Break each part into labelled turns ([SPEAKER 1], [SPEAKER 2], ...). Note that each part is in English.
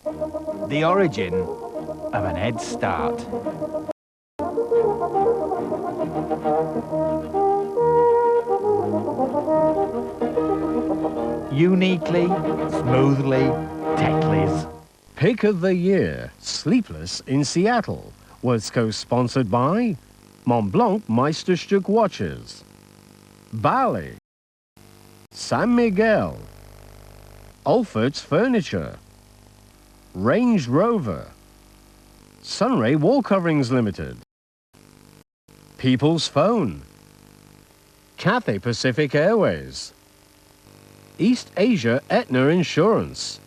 [SPEAKER 1] The origin of an head start. Uniquely, smoothly, Tetley's.
[SPEAKER 2] Pick of the Year, Sleepless in Seattle, was co-sponsored by Montblanc Meisterstück Watches, Bali, San Miguel, Alfort's Furniture, Range Rover, Sunray Wall Coverings Limited, People's Phone, Cathay Pacific Airways, East Asia Aetna Insurance,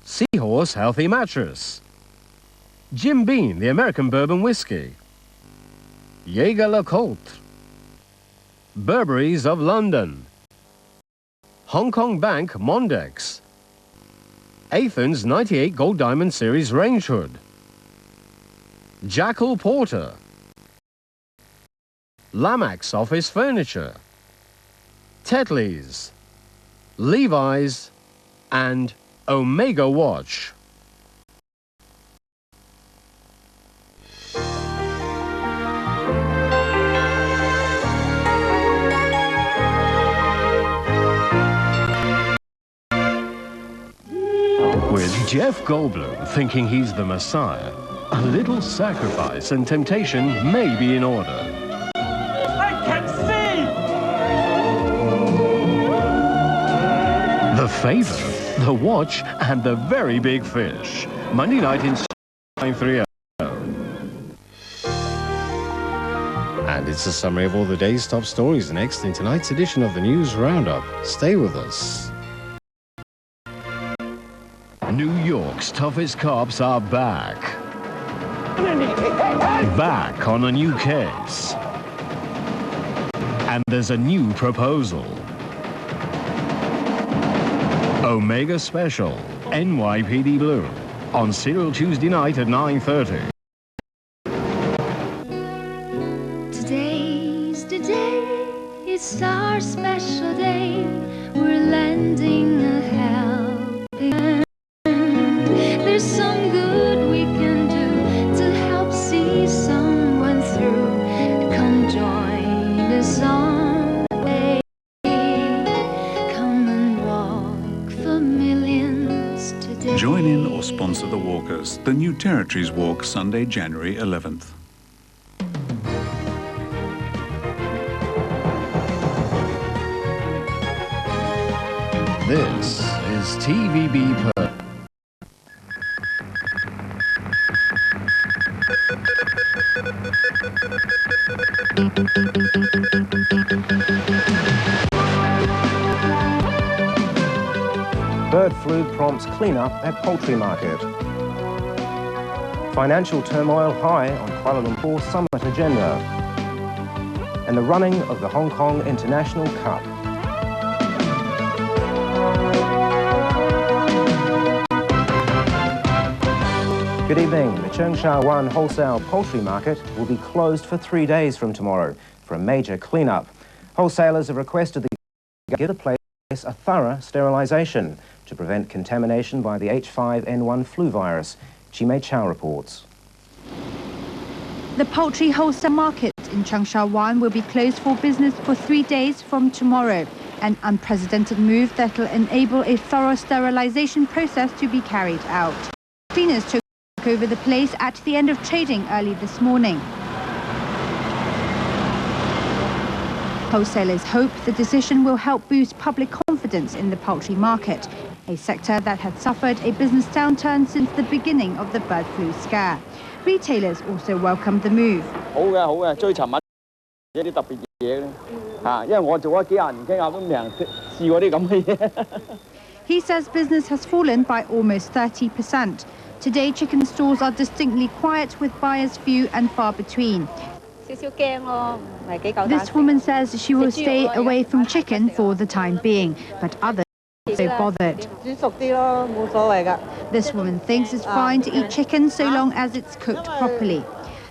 [SPEAKER 2] Seahorse Healthy Mattress, Jim Beam, the American Bourbon Whiskey, Jaeger LeCoultre, Burberry's of London, Hong Kong Bank Mondex, Athens 98 Gold Diamond Series Range Hood, Jackal Porter, Lamax Office Furniture, Tetley's, Levi's, and Omega Watch. With Jeff Goldblum thinking he's the Messiah, a little sacrifice and temptation may be in order.
[SPEAKER 1] I can see!
[SPEAKER 2] The Favor, The Watch, and The Very Big Fish. Monday night in 930. And it's a summary of all the day's top stories next in tonight's edition of the News Roundup. Stay with us. New York's toughest cops are back. Back on a new case. And there's a new proposal. Omega Special, NYPD Blue, on Serial Tuesday night at 9:30.
[SPEAKER 3] Today's the day, it's our special day. We're lending a helping hand. There's some good we can do to help see someone through. Come join us on the way. Come and walk for millions today.
[SPEAKER 4] Join in or sponsor the walkers. The New Territories Walk, Sunday, January 11th.
[SPEAKER 2] This is TVB Per.
[SPEAKER 5] Bird flu prompts clean-up at poultry market. Financial turmoil high on Kuala Lumpur summit agenda. And the running of the Hong Kong International Cup. Good evening. The Cheung Sha Wan wholesale poultry market will be closed for 3 days from tomorrow for a major clean-up. Wholesalers have requested the give the place a thorough sterilisation to prevent contamination by the H5N1 flu virus. Chi-Mei Chow reports.
[SPEAKER 6] The poultry wholesale market in Cheung Sha Wan will be closed for business for 3 days from tomorrow, an unprecedented move that will enable a thorough sterilisation process to be carried out. Cleaners took over the place at the end of trading early this morning. Wholesalers hope the decision will help boost public confidence in the poultry market, a sector that had suffered a business downturn since the beginning of the bird flu scare. Retailers also welcomed the move. He says business has fallen by almost 30%. Today, chicken stores are distinctly quiet, with buyers few and far between. This woman says she will stay away from chicken for the time being, but others are so bothered. This woman thinks it's fine to eat chicken so long as it's cooked properly.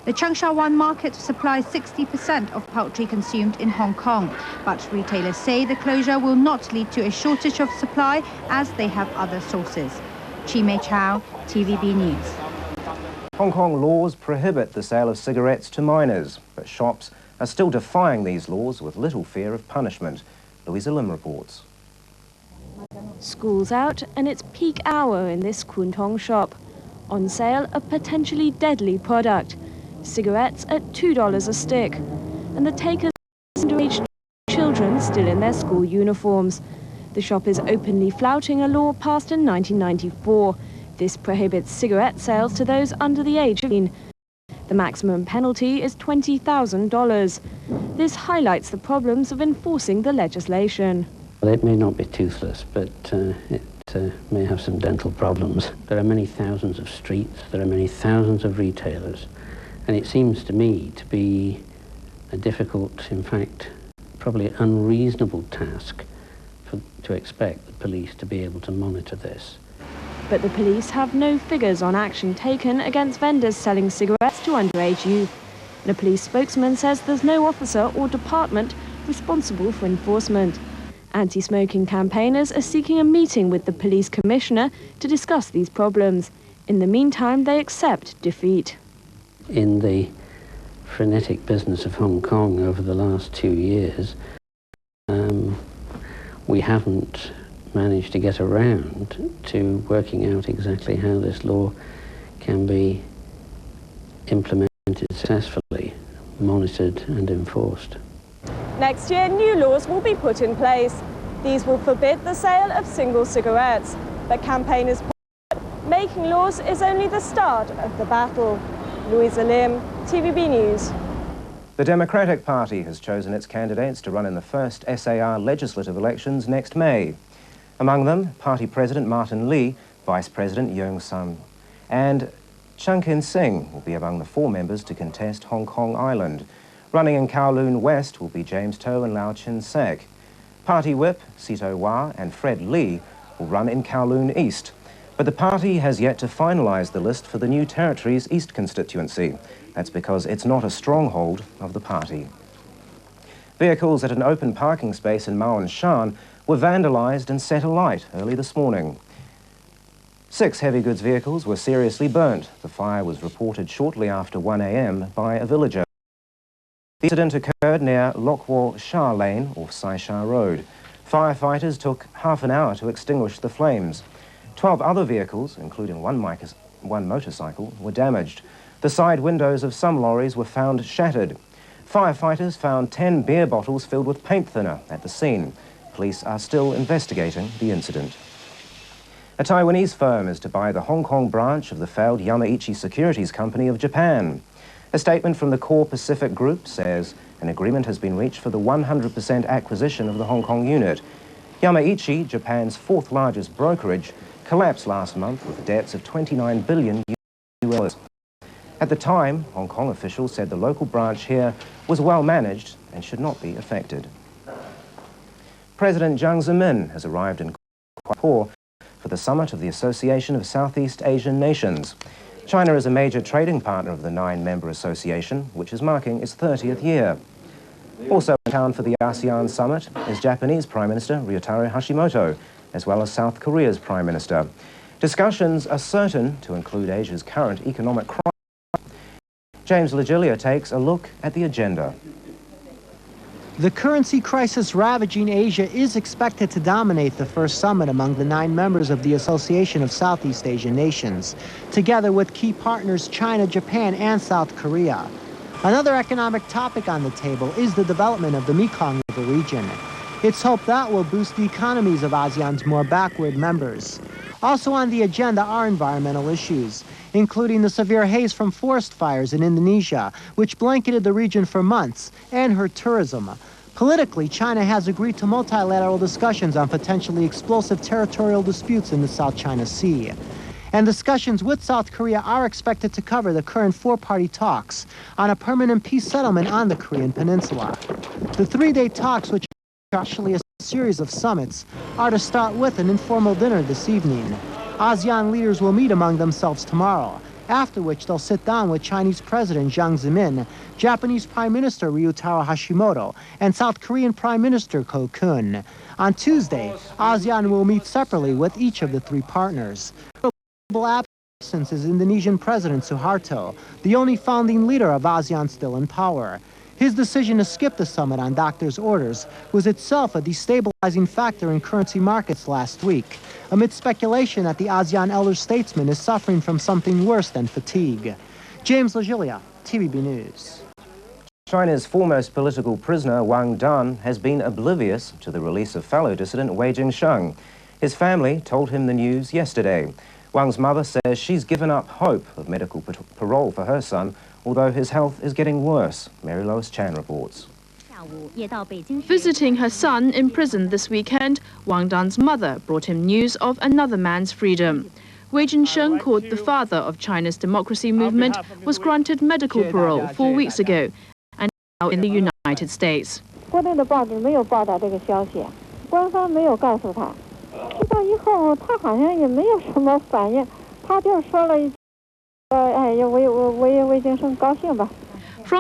[SPEAKER 6] The Cheung Sha Wan market supplies 60% of poultry consumed in Hong Kong, but retailers say the closure will not lead to a shortage of supply as they have other sources. Chi Mei Chow, TVB News.
[SPEAKER 5] Hong Kong laws prohibit the sale of cigarettes to minors, but shops are still defying these laws with little fear of punishment. Louisa Lim reports.
[SPEAKER 7] School's out and it's peak hour in this Kwun Tong shop. On sale, a potentially deadly product. Cigarettes at $2 a stick. And the takers are underage children still in their school uniforms. The shop is openly flouting a law passed in 1994. This prohibits cigarette sales to those under the age of 18. The maximum penalty is $20,000. This highlights the problems of enforcing the legislation.
[SPEAKER 8] Well, it may not be toothless, but it may have some dental problems. There are many thousands of streets, there are many thousands of retailers, and it seems to me to be a difficult, in fact, probably unreasonable task to expect the police to be able to monitor this.
[SPEAKER 7] But the police have no figures on action taken against vendors selling cigarettes to underage youth. And a police spokesman says there's no officer or department responsible for enforcement. Anti-smoking campaigners are seeking a meeting with the police commissioner to discuss these problems. In the meantime, they accept defeat.
[SPEAKER 8] In the frenetic business of Hong Kong over the last 2 years, we haven't managed to get around to working out exactly how this law can be implemented successfully, monitored and enforced.
[SPEAKER 7] Next year, new laws will be put in place. These will forbid the sale of single cigarettes. But campaigners point out making laws is only the start of the battle. Louisa Lim, TVB News.
[SPEAKER 5] The Democratic Party has chosen its candidates to run in the first SAR legislative elections next May. Among them, Party President Martin Lee, Vice President Yeung Sam, and Chung Kin-sing will be among the 4 members to contest Hong Kong Island. Running in Kowloon West will be James To and Lau Chin-sek. Party Whip, Sito Wah and Fred Lee will run in Kowloon East. But the party has yet to finalise the list for the New Territories East constituency. That's because it's not a stronghold of the party. Vehicles at an open parking space in Mao and Shan were vandalised and set alight early this morning. 6 heavy goods vehicles were seriously burnt. The fire was reported shortly after 1 a.m. by a villager. The incident occurred near Lok Wo Sha Lane off Sai Sha Road. Firefighters took half an hour to extinguish the flames. 12 other vehicles, including one motorcycle, were damaged. The side windows of some lorries were found shattered. Firefighters found 10 beer bottles filled with paint thinner at the scene. Police are still investigating the incident. A Taiwanese firm is to buy the Hong Kong branch of the failed Yamaichi Securities Company of Japan. A statement from the Core Pacific Group says an agreement has been reached for the 100% acquisition of the Hong Kong unit. Yamaichi, Japan's 4th largest brokerage, collapsed last month with debts of $29 billion. At the time, Hong Kong officials said the local branch here was well managed and should not be affected. President Jiang Zemin has arrived in Kuala Lumpur for the summit of the Association of Southeast Asian Nations. China is a major trading partner of the 9-member association, which is marking its 30th year. Also in town for the ASEAN summit is Japanese Prime Minister Ryotaro Hashimoto, as well as South Korea's Prime Minister. Discussions are certain to include Asia's current economic crisis. James Legilia takes a look at the agenda.
[SPEAKER 9] The currency crisis ravaging Asia is expected to dominate the first summit among the 9 members of the Association of Southeast Asian Nations, together with key partners China, Japan, and South Korea. Another economic topic on the table is the development of the Mekong River region. It's hoped that will boost the economies of ASEAN's more backward members. Also on the agenda are environmental issues, including the severe haze from forest fires in Indonesia, which blanketed the region for months, and her tourism. Politically, China has agreed to multilateral discussions on potentially explosive territorial disputes in the South China Sea. And discussions with South Korea are expected to cover the current 4-party talks on a permanent peace settlement on the Korean Peninsula. The 3-day talks, which are actually a series of summits, are to start with an informal dinner this evening. ASEAN leaders will meet among themselves tomorrow, after which they'll sit down with Chinese President Jiang Zemin, Japanese Prime Minister Ryotaro Hashimoto, and South Korean Prime Minister Ko Kun. On Tuesday, ASEAN will meet separately with each of the 3 partners. absence is Indonesian President Suharto, the only founding leader of ASEAN still in power. His decision to skip the summit on doctor's orders was itself a destabilizing factor in currency markets last week, amid speculation that the ASEAN elder statesman is suffering from something worse than fatigue. James Lagilia, TVB News.
[SPEAKER 5] China's foremost political prisoner, Wang Dan, has been oblivious to the release of fellow dissident Wei Jingsheng. His family told him the news yesterday. Wang's mother says she's given up hope of medical parole for her son, although his health is getting worse. Mary Lois Chan reports.
[SPEAKER 7] Visiting her son in prison this weekend, Wang Dan's mother brought him news of another man's freedom. Wei Jingsheng, called the father of China's democracy movement, was granted medical parole 4 weeks ago and now in the United States. From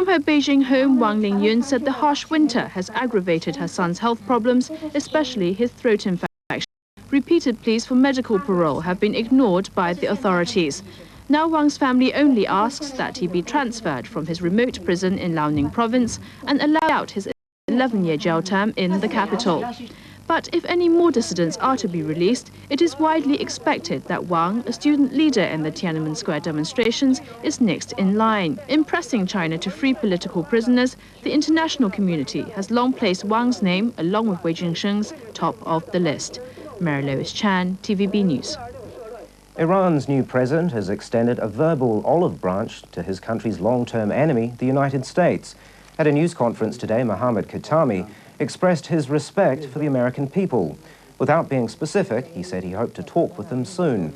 [SPEAKER 7] her Beijing home, Wang Lingyun said the harsh winter has aggravated her son's health problems, especially his throat infection. Repeated pleas for medical parole have been ignored by the authorities. Now Wang's family only asks that he be transferred from his remote prison in Liaoning province and allow out his 11-year jail term in the capital. But if any more dissidents are to be released, it is widely expected that Wang, a student leader in the Tiananmen Square demonstrations, is next in line. In pressing China to free political prisoners, the international community has long placed Wang's name, along with Wei Jingsheng's, top of the list. Mary Lois Chan, TVB News.
[SPEAKER 5] Iran's new president has extended a verbal olive branch to his country's long-term enemy, the United States. At a news conference today, Mohammad Khatami expressed his respect for the American people. Without being specific, he said he hoped to talk with them soon.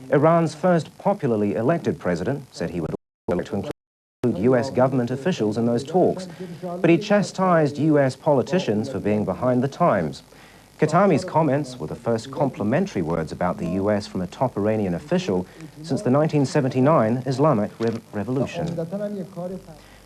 [SPEAKER 5] Iran's first popularly elected president said he would like to include U.S. government officials in those talks, but he chastised U.S. politicians for being behind the times. Khatami's comments were the first complimentary words about the U.S. from a top Iranian official since the 1979 Islamic Revolution.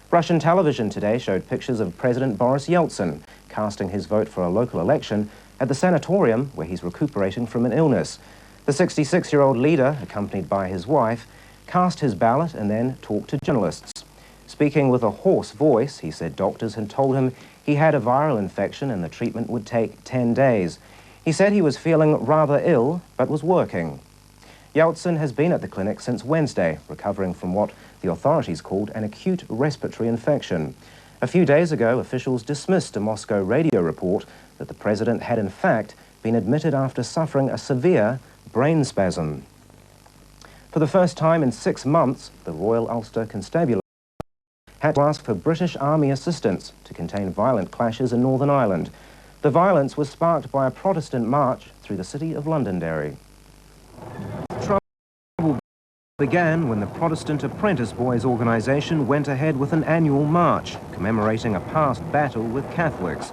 [SPEAKER 5] Russian television today showed pictures of President Boris Yeltsin casting his vote for a local election at the sanatorium where he's recuperating from an illness. The 66-year-old leader, accompanied by his wife, cast his ballot and then talked to journalists. Speaking with a hoarse voice, he said doctors had told him he had a viral infection and the treatment would take 10 days. He said he was feeling rather ill, but was working. Yeltsin has been at the clinic since Wednesday, recovering from what the authorities called an acute respiratory infection. A few days ago, officials dismissed a Moscow radio report that the president had in fact been admitted after suffering a severe brain spasm. For the first time in 6 months, the Royal Ulster Constabulary had to ask for British Army assistance to contain violent clashes in Northern Ireland. The violence was sparked by a Protestant march through the city of Londonderry. Trouble began when the Protestant Apprentice Boys organisation went ahead with an annual march commemorating a past battle with Catholics.